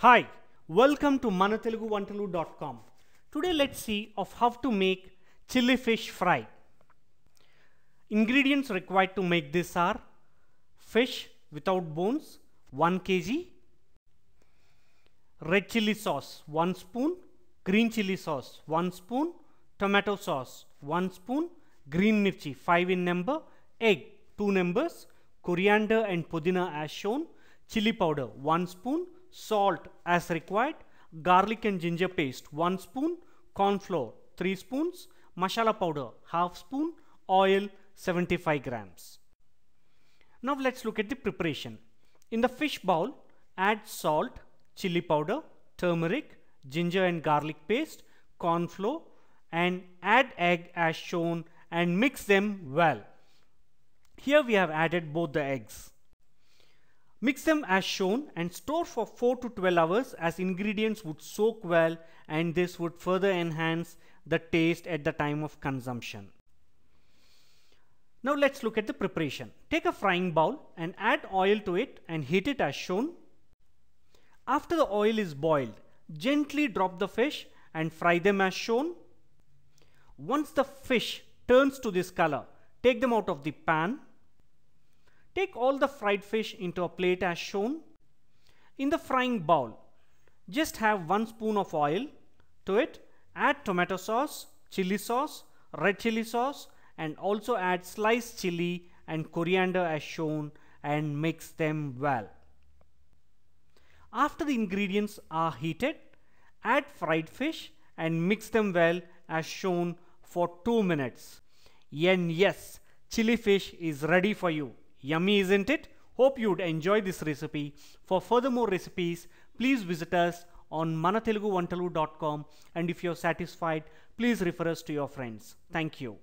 Hi, welcome to manateluguvantalu.com. Today let's see of how to make chili fish fry. Ingredients required to make this are fish without bones 1 kg, red chili sauce 1 spoon, green chili sauce 1 spoon, tomato sauce 1 spoon, green mirchi 5 in number, egg 2 numbers, coriander and pudina as shown, chili powder 1 spoon, salt as required, garlic and ginger paste 1 spoon, corn flour 3 spoons, masala powder half spoon, oil 75 grams. Now let's look at the preparation. In the fish bowl, add salt, chili powder, turmeric, ginger and garlic paste, corn flour, and add egg as shown and mix them well. Here we have added both the eggs. Mix them as shown and store for 4 to 12 hours as ingredients would soak well and this would further enhance the taste at the time of consumption. Now let's look at the preparation. Take a frying bowl and add oil to it and heat it as shown. After the oil is boiled, gently drop the fish and fry them as shown. Once the fish turns to this color, take them out of the pan. Take all the fried fish into a plate as shown. In the frying bowl, just have 1 spoon of oil to it. Add tomato sauce, chili sauce, red chili sauce, and also add sliced chili and coriander as shown and mix them well. After the ingredients are heated, add fried fish and mix them well as shown for 2 minutes. And yes, chili fish is ready for you. Yummy, isn't it? Hope you'd enjoy this recipe. For further more recipes, please visit us on manateluguvantalu.com, and if you're satisfied, please refer us to your friends. Thank you.